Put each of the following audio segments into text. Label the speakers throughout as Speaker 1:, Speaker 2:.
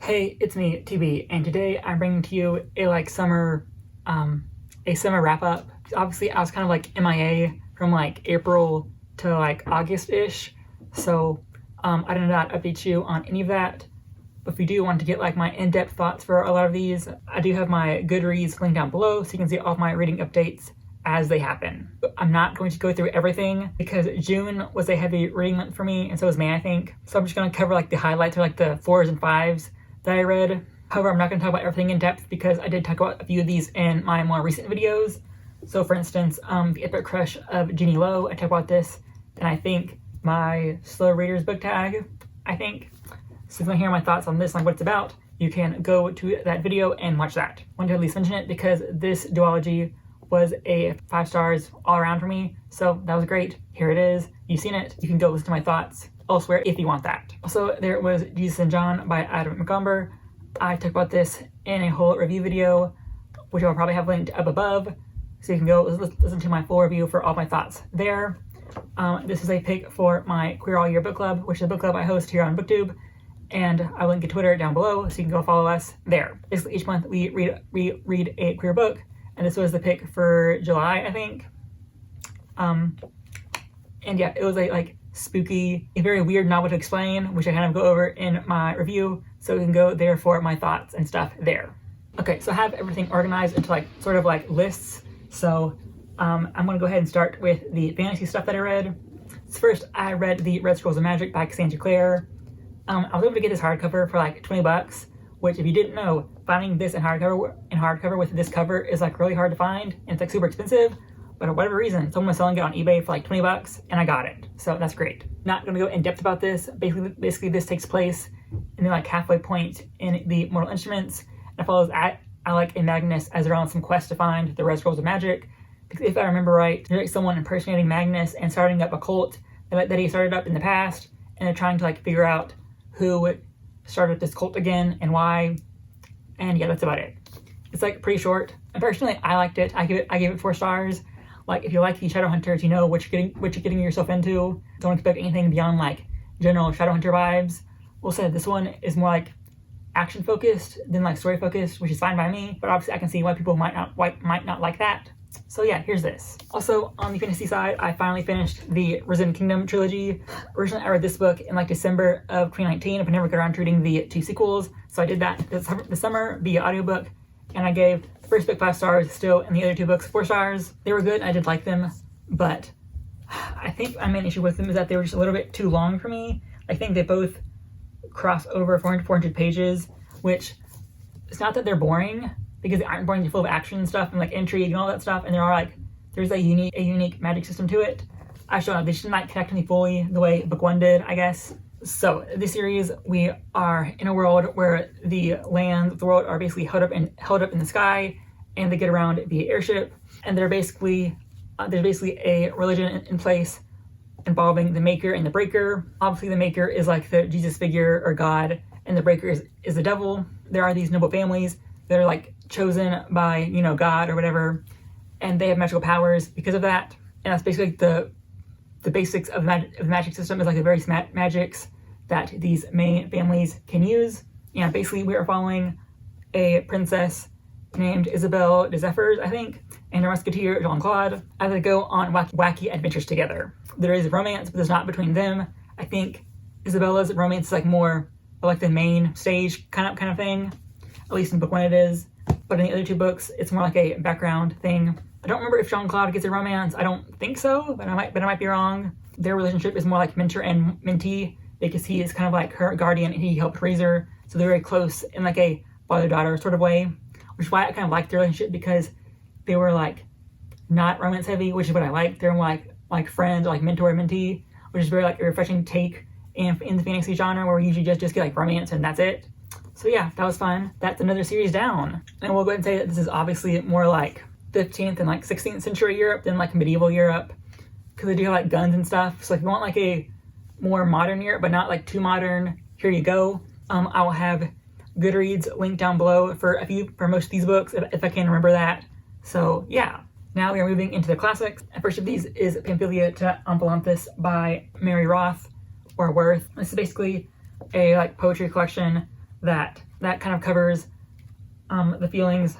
Speaker 1: Hey, it's me, TB, and today I'm bringing to you a summer wrap up. Obviously, I was kind of like MIA from like April to like August-ish, so I did not update you on any of that. But if you do want to get like my in-depth thoughts for a lot of these, I do have my GoodReads link down below, so you can see all of my reading updates as they happen. I'm not going to go through everything because June was a heavy reading month for me, and so was May, I think. So I'm just going to cover like the highlights or like the 4s and 5s that I read. However, I'm not going to talk about everything in depth because I did talk about a few of these in my more recent videos. So for instance, The Epic Crush of Jeannie Lo, I talked about this, and I think my Slow Readers book tag, I think. So if you want to hear my thoughts on this, like what it's about, you can go to that video and watch that. I wanted to at least mention it because this duology was a 5 stars all around for me, so that was great. Here it is. You've seen it. You can go listen to my thoughts elsewhere if you want that. Also, there was Jesus and John by Adam McComber. I talked about this in a whole review video, which I'll probably have linked up above, so you can go listen to my full review for all my thoughts there. This is a pick for my Queer All Year Book Club, which is a book club I host here on BookTube, and I'll link to Twitter down below, so you can go follow us there. Basically, each month we read a queer book, and this was the pick for July, I think. And yeah, it was a spooky, a very weird novel to explain, which I kind of go over in my review, so you can go there for my thoughts and stuff there. Okay, so I have everything organized into sort of lists. So I'm gonna go ahead and start with the fantasy stuff that I read. So first, I read the Red Scrolls of Magic by Caine. I was able to get this hardcover for like 20 bucks, which if you didn't know, finding this in hardcover with this cover is like really hard to find, and it's like super expensive. But for whatever reason, someone was selling it on eBay for like 20 bucks, and I got it. So that's great. Not gonna go in depth about this. Basically this takes place in the halfway point in the Mortal Instruments, and it follows Alec and Magnus as they're on some quest to find the Red Scrolls of Magic. Because if I remember right, there's someone impersonating Magnus and starting up a cult that he started up in the past, and they're trying to figure out who started this cult again and why. And yeah, that's about it. It's pretty short. And personally, I liked it. I gave it 4 stars. If you like the Shadowhunters, you know what you're getting yourself into. Don't expect anything beyond general Shadowhunter vibes. We'll say this one is more action focused than story focused, which is fine by me. But obviously, I can see why people might not like that. So yeah, here's this. Also, on the fantasy side, I finally finished the Risen Kingdom trilogy. Originally, I read this book in December of 2019, but never got around to reading the 2 sequels. So I did that this summer via audiobook, and I gave the first book 5 stars still, and the other 2 books 4 stars. They were good, I did like them, but I think my main issue with them is that they were just a little bit too long for me. I think they both cross over 400 pages, which it's not that they're boring, because they aren't boring, they're full of action and stuff, and intrigue and all that stuff, and there's a unique magic system to it. I don't know, they should not connect me fully the way book 1 did, I guess. So this series, we are in a world where the lands of the world are basically held up in the sky, and they get around via airship, and there's basically a religion in place involving the Maker and the Breaker. Obviously, the Maker is the Jesus figure or God, and the Breaker is the devil. There are these noble families that are chosen by God or whatever, and they have magical powers because of that. And that's basically the basics of the magic system is the various magics that these main families can use. And basically we are following a princess named Isabelle de Zephyrs, I think, and her musketeer Jean-Claude as they go on wacky adventures together. There is romance, but there's not between them. I think Isabella's romance is more the main stage kind of thing, at least in book 1 it is. But in the other 2 books, it's more a background thing. I don't remember if Jean-Claude gets a romance. I don't think so, but I might be wrong. Their relationship is more mentor and mentee, because he is kind of her guardian and he helped raise her. So they're very close in a father-daughter sort of way, which is why I kind of liked their relationship, because they were not romance heavy, which is what I like. They're more like friends, mentor and mentee, which is very a refreshing take in the fantasy genre, where we usually just get romance and that's it. So yeah, that was fun. That's another series down. And we'll go ahead and say that this is obviously more 15th and 16th century Europe than medieval Europe, because they do have guns and stuff. So if you want a more modern Europe, but not too modern, here you go. I will have GoodReads linked down below for most of these books, if I can remember that. So yeah, now we are moving into the classics. The first of these is Pamphylia to Amphilanthus by Mary Roth, or Worth. This is basically a poetry collection that kind of covers the feelings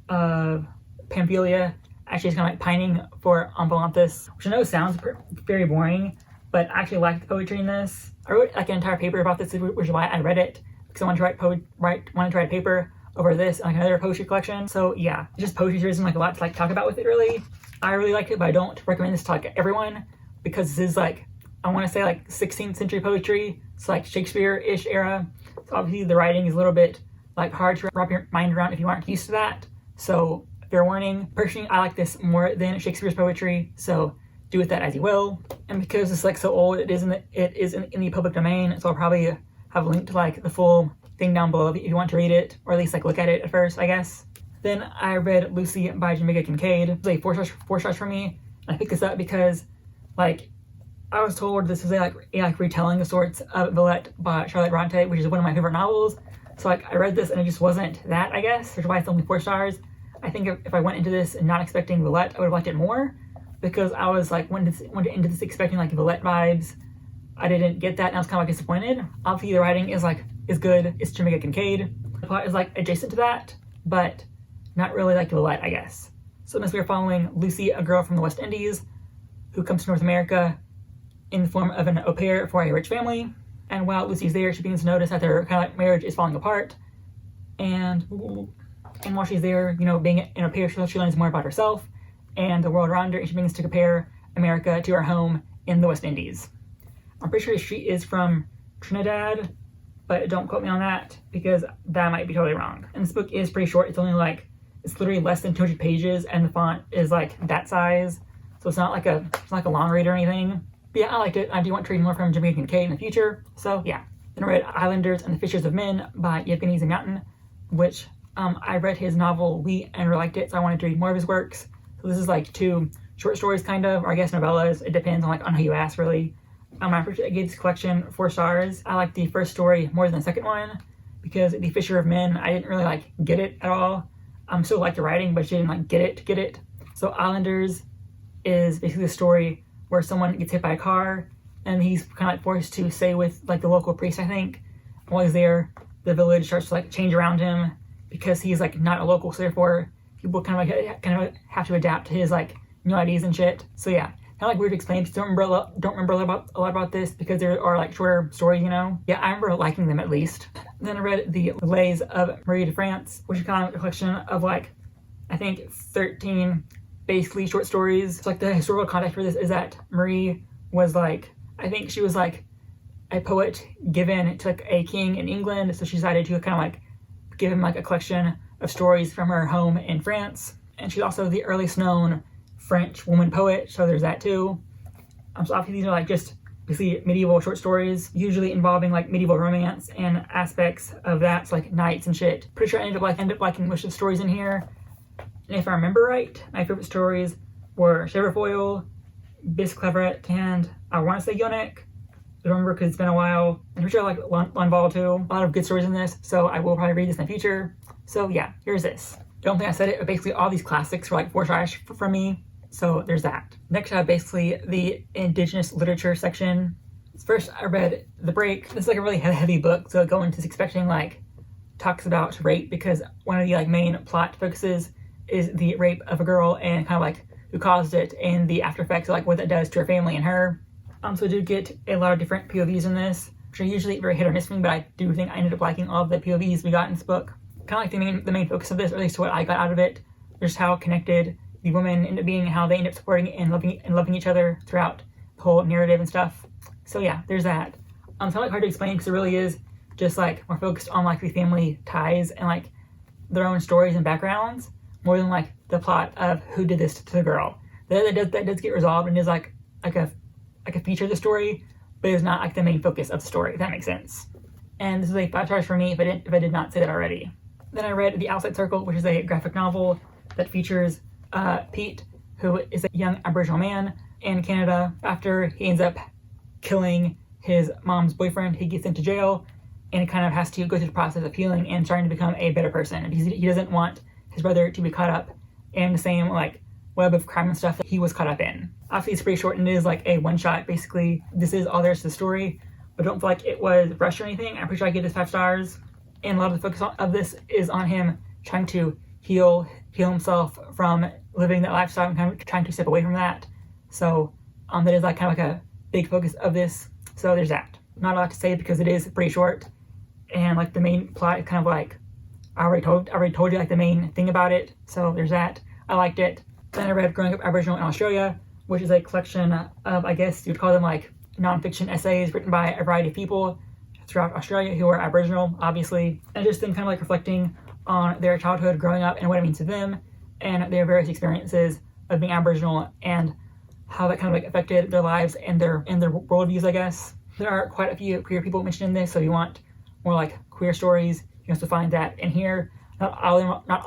Speaker 1: of Pamphylia as she's kind of like pining for Amphilanthus, which I know sounds very boring, but I actually liked the poetry in this. I wrote like an entire paper about this, which is why I read it, because I wanted to write a paper over this and like another poetry collection. So yeah, it's just poetry series and like a lot to like talk about with it really. I really liked it, but I don't recommend this to like everyone, because this is like, I want to say like 16th century poetry. It's like Shakespeare-ish era. So obviously the writing is a little bit like hard to wrap your mind around if you aren't used to that. So fair warning. Personally, I like this more than Shakespeare's poetry, so do with that as you will. And because it's like so old, it is in the public domain, so I'll probably have a link to like the full thing down below if you want to read it, or at least like look at it at first, I guess. Then I read Lucy by Jamaica Kincaid. It's like 4 stars for me. And I picked this up because like I was told this was a retelling of sorts of Villette by Charlotte Bronte, which is one of my favorite novels. So like I read this and it just wasn't that, I guess, which is why it's only 4 stars. I think if I went into this and not expecting Villette, I would have liked it more, because I was like went into this expecting like Villette vibes. I didn't get that and I was kind of like disappointed. Obviously the writing is good. It's Jamaica Kincaid. The plot is like adjacent to that, but not really like Villette, I guess. So in this we are following Lucy, a girl from the West Indies, who comes to North America in the form of an au pair for a rich family. And while Lucy's there, she begins to notice that their kind of like marriage is falling apart. And while she's there, you know, being an au pair, she learns more about herself and the world around her, and she begins to compare America to her home in the West Indies. I'm pretty sure she is from Trinidad, but don't quote me on that, because that might be totally wrong. And this book is pretty short. It's literally less than 200 pages, and the font is like that size, so it's not like a long read or anything. But yeah, I liked it. I do want to read more from Jamaica Kincaid in the future, so yeah. Then I read Islanders and the Fishers of Men by Yevgeny Zamyatin, which I read his novel We and really liked it, so I wanted to read more of his works. So this is like 2 short stories kind of, or I guess novellas. It depends on who you ask really. I gave this collection 4 stars. I liked the first story more than the second one, because The Fisher of Men, I didn't really get it at all. Still liked the writing, but she didn't get it. So Islanders is basically a story where someone gets hit by a car and he's kind of forced to stay with the local priest, I think. While he's there, the village starts to change around him because he's not a local, so therefore people kind of have to adapt to his new ideas and shit. So yeah, kind of weird to explain. Don't remember a lot about this because there are shorter stories, you know. Yeah, I remember liking them at least. Then I read the Lays of Marie de France, which is kind of a collection of I think 13 basically short stories. So the historical context for this is that Marie was I think she was a poet given to a king in England, so she decided to kind of give him a collection of stories from her home in France. And she's also the earliest known French woman poet, so there's that too. So obviously these are just basically medieval short stories, usually involving medieval romance and aspects of that, so knights and shit. Pretty sure I ended up liking most of the stories in here. And if I remember right, my favorite stories were Chèvrefoil, Bis Cleveret, and I want to say Yonec. I don't remember because it's been a while. I'm pretty sure I like L'Envol too. A lot of good stories in this, so I will probably read this in the future. So yeah, here's this. Don't think I said it, but basically all these classics were 4 stars from me. So there's that. Next I have basically the Indigenous literature section. First I read The Break. This is a really heavy book, so go into this expecting talks about rape, because one of the main plot focuses is the rape of a girl and kind of who caused it and the after effects of what that does to her family and her. So I do get a lot of different POVs in this, which are usually very hit or miss for me, but I do think I ended up liking all of the POVs we got in this book. Kind of the main focus of this, or at least what I got out of it, just how connected the women end up being, how they end up supporting and loving each other throughout the whole narrative and stuff. So yeah, there's that. It's not hard to explain because it really is just more focused on the family ties and their own stories and backgrounds, more than the plot of who did this to the girl. That does get resolved and is a feature of the story, but it's not the main focus of the story, if that makes sense. And this is 5 stars for me if I did not say that already. Then I read The Outside Circle, which is a graphic novel that features Pete, who is a young Aboriginal man in Canada. After he ends up killing his mom's boyfriend, he gets into jail and kind of has to go through the process of healing and trying to become a better person. And he doesn't want his brother to be caught up in the same web of crime and stuff that he was caught up in. Obviously it's pretty short and it is a one-shot basically. This is all there is to the story, but don't feel it was rushed or anything. I'm pretty sure I give this 5 stars. and a lot of the focus of this is on him trying to heal himself from living that lifestyle and kind of trying to step away from that. So that is like kind of like a big focus of this. So there's that. Not a lot to say because it is pretty short, and like the main plot is kind of like I already told you like the main thing about it. So there's that. I liked it. Then I read Growing Up Aboriginal in Australia, which is a collection of, I guess you'd call them like nonfiction essays written by a variety of people throughout Australia who are Aboriginal, obviously, and just them kind of like reflecting on their childhood growing up and what it means to them and their various experiences of being Aboriginal and how that kind of like affected their lives and their worldviews, I guess. There are quite a few queer people mentioned in this, so if you want more like queer stories, you can also find that in here. Not all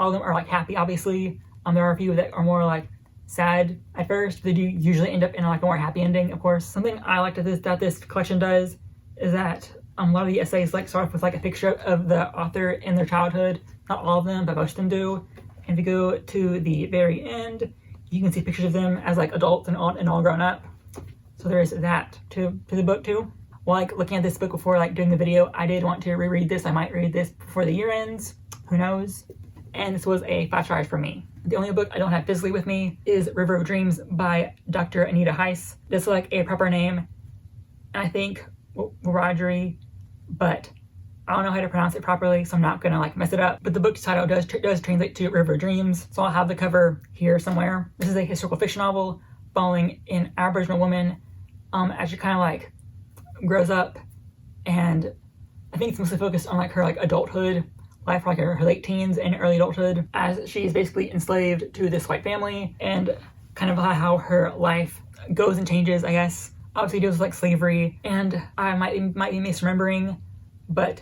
Speaker 1: of them are like happy, obviously. There are a few that are more like sad at first. They do usually end up in like a more happy ending, of course. Something I like that this collection does is that a lot of the essays like start off with like a picture of the author in their childhood. Not all of them, but most of them do. And if you go to the very end, you can see pictures of them as like adults and all grown up. So there is that to the book too. While like looking at this book before like doing the video, I did want to reread this. I might read this before the year ends. Who knows? And this was a 5 stars for me. The only book I don't have physically with me is River of Dreams by Dr. Anita Heiss. This is like a proper name, and I think Wiradjuri, but I don't know how to pronounce it properly, so I'm not gonna like mess it up. But the book title does translate to River of Dreams, so I'll have the cover here somewhere. This is a historical fiction novel following an Aboriginal woman as she kind of like grows up, and I think it's mostly focused on like her like adulthood life, like her late teens and early adulthood, as she's basically enslaved to this white family, and kind of how her life goes and changes, I guess. Obviously deals with like slavery, and I might be misremembering, but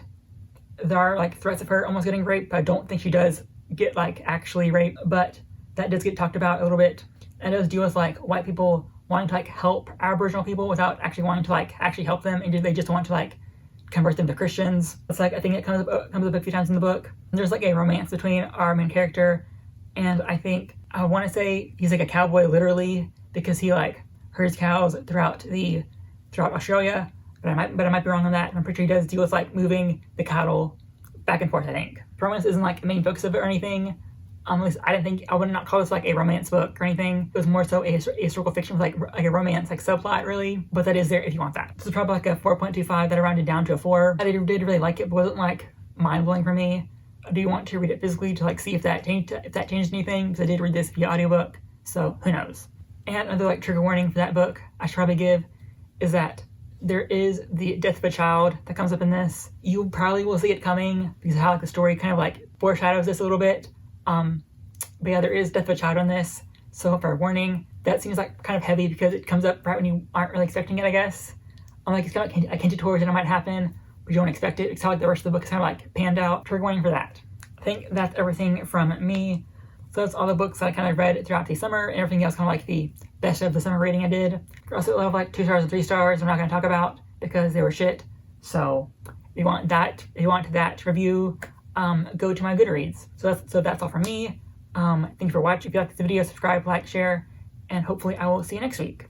Speaker 1: there are like threats of her almost getting raped, but I don't think she does get like actually raped, but that does get talked about a little bit. And it does deal with like white people wanting to like help Aboriginal people without actually wanting to like actually help them, and they just want to like convert them to Christians. It's like, I think it comes up a few times in the book. And there's like a romance between our main character, and I think I want to say he's like a cowboy literally, because he like herds cows throughout Australia, but I might be wrong on that. I'm pretty sure he does deal with like moving the cattle back and forth, I think. Romance isn't like the main focus of it or anything. At least I would not call this like a romance book or anything. It was more so a historical fiction with like a romance like subplot, really. But that is there if you want that. This is probably like a 4.25 that I rounded down to a 4. I did really like it, but wasn't like mind-blowing for me. I do want to read it physically to like see if that changed anything, because I did read this via audiobook, so who knows. And another like trigger warning for that book I should probably give is that there is the death of a child that comes up in this. You probably will see it coming because of how like the story kind of like foreshadows this a little bit. But yeah, there is death of a child on this, so for warning, that seems like kind of heavy because it comes up right when you aren't really expecting it, I guess. Like it's kind of like hinted towards that it might happen, but you don't expect it. It's how like the rest of the book is kind of like panned out. Trigger warning for that. I think that's everything from me. So that's all the books that I kind of read throughout the summer, and everything else kind of like the best of the summer rating I did. For us, level like 2 stars and 3 stars, I'm not going to talk about because they were shit. So if you want that review, go to my GoodReads. So that's all from me. Thank you for watching. If you like this video, subscribe, like, share, and hopefully I will see you next week.